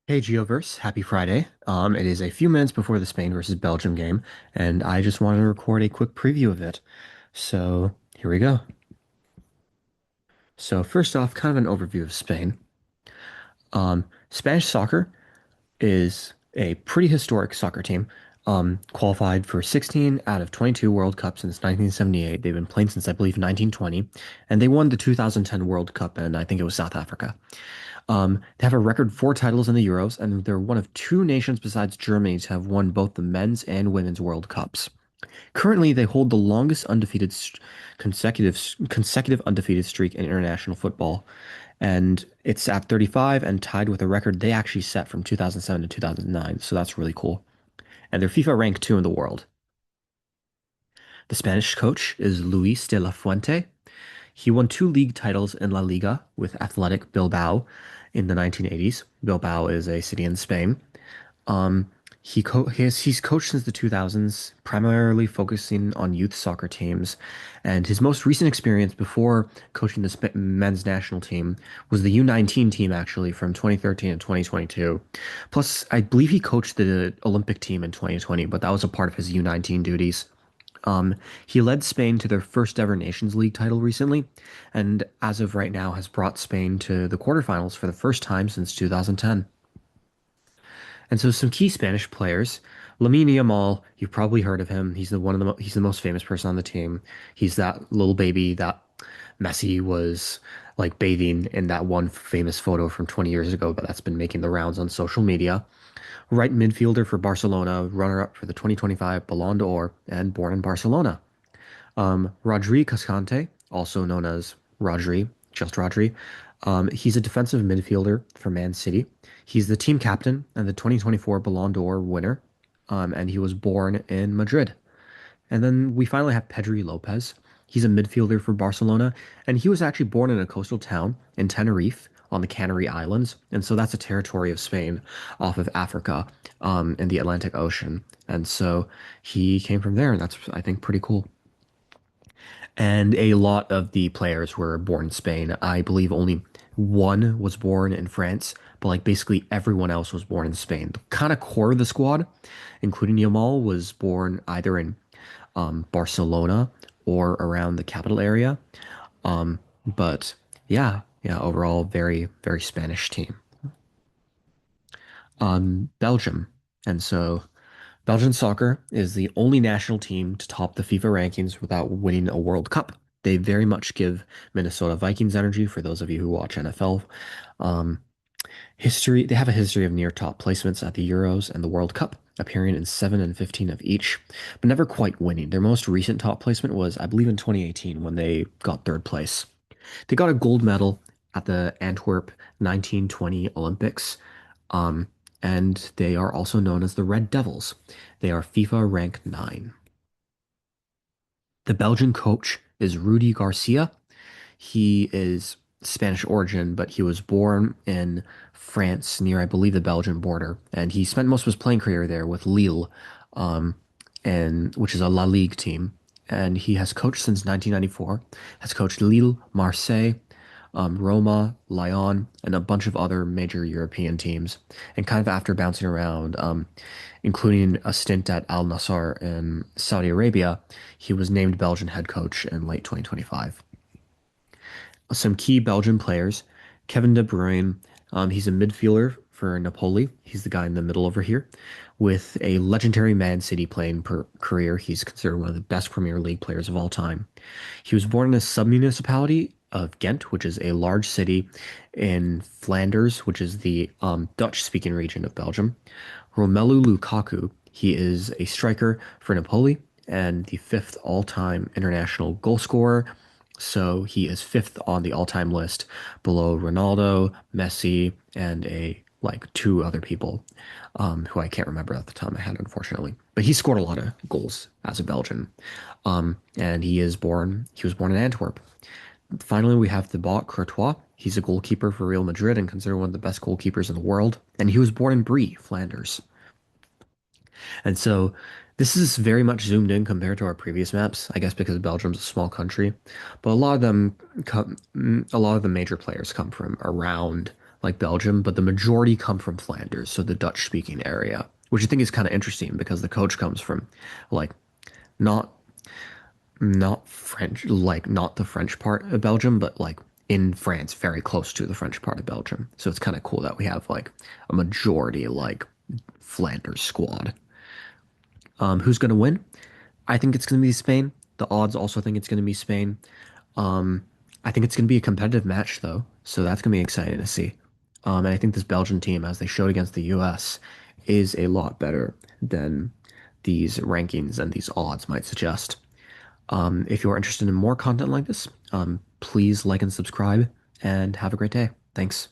Hey Geoverse, happy Friday. It is a few minutes before the Spain versus Belgium game, and I just wanted to record a quick preview of it. So here we go. So first off, kind of an overview of Spain. Spanish soccer is a pretty historic soccer team. Qualified for 16 out of 22 World Cups since 1978. They've been playing since I believe 1920, and they won the 2010 World Cup, and I think it was South Africa. They have a record four titles in the Euros, and they're one of two nations besides Germany to have won both the men's and women's World Cups. Currently, they hold the longest consecutive undefeated streak in international football, and it's at 35 and tied with a record they actually set from 2007 to 2009. So that's really cool. And they're FIFA ranked two in the world. The Spanish coach is Luis de la Fuente. He won two league titles in La Liga with Athletic Bilbao in the 1980s. Bilbao is a city in Spain. Um, he's coached since the 2000s, primarily focusing on youth soccer teams. And his most recent experience before coaching the men's national team was the U19 team, actually, from 2013 and 2022. Plus, I believe he coached the Olympic team in 2020, but that was a part of his U19 duties. He led Spain to their first ever Nations League title recently, and as of right now has brought Spain to the quarterfinals for the first time since 2010. And so some key Spanish players, Lamine Yamal, you've probably heard of him. He's the most famous person on the team. He's that little baby that Messi was like bathing in that one famous photo from 20 years ago, but that's been making the rounds on social media. Right midfielder for Barcelona, runner-up for the 2025 Ballon d'Or, and born in Barcelona. Rodri Cascante, also known as Rodri, just Rodri. He's a defensive midfielder for Man City. He's the team captain and the 2024 Ballon d'Or winner. And he was born in Madrid. And then we finally have Pedri Lopez. He's a midfielder for Barcelona, and he was actually born in a coastal town in Tenerife on the Canary Islands. And so that's a territory of Spain off of Africa, in the Atlantic Ocean. And so he came from there, and that's, I think, pretty cool. And a lot of the players were born in Spain. I believe only one was born in France, but like basically everyone else was born in Spain. The kind of core of the squad, including Yamal, was born either in Barcelona or around the capital area. But yeah, overall, very, very Spanish team. Belgium. And so Belgian soccer is the only national team to top the FIFA rankings without winning a World Cup. They very much give Minnesota Vikings energy for those of you who watch NFL. Um, they have a history of near top placements at the Euros and the World Cup, appearing in 7 and 15 of each, but never quite winning. Their most recent top placement was, I believe, in 2018 when they got third place. They got a gold medal at the Antwerp 1920 Olympics, um, and they are also known as the Red Devils. They are FIFA rank 9. The Belgian coach is Rudy Garcia. He is Spanish origin, but he was born in France near, I believe, the Belgian border, and he spent most of his playing career there with Lille, um, and which is a La Ligue team. And he has coached since 1994, has coached Lille, Marseille, Roma, Lyon, and a bunch of other major European teams. And kind of after bouncing around, including a stint at Al Nassr in Saudi Arabia, he was named Belgian head coach in late 2025. Some key Belgian players. Kevin De Bruyne, he's a midfielder for Napoli. He's the guy in the middle over here. With a legendary Man City playing career, he's considered one of the best Premier League players of all time. He was born in a sub-municipality of Ghent, which is a large city in Flanders, which is the Dutch-speaking region of Belgium. Romelu Lukaku, he is a striker for Napoli and the fifth all-time international goal scorer. So he is fifth on the all-time list below Ronaldo, Messi, and a like two other people who I can't remember at the top of my head, unfortunately. But he scored a lot of goals as a Belgian. And he was born in Antwerp. Finally, we have Thibaut Courtois. He's a goalkeeper for Real Madrid and considered one of the best goalkeepers in the world. And he was born in Brie, Flanders. And so this is very much zoomed in compared to our previous maps, I guess because Belgium's a small country. But a lot of the major players come from around like Belgium, but the majority come from Flanders, so the Dutch-speaking area, which I think is kind of interesting because the coach comes from like not not French, like not the French part of Belgium, but like in France, very close to the French part of Belgium. So it's kind of cool that we have like a majority like Flanders squad. Who's going to win? I think it's going to be Spain. The odds also think it's going to be Spain. Um, I think it's going to be a competitive match though, so that's going to be exciting to see. And I think this Belgian team, as they showed against the US, is a lot better than these rankings and these odds might suggest. If you're interested in more content like this, please like and subscribe and have a great day. Thanks.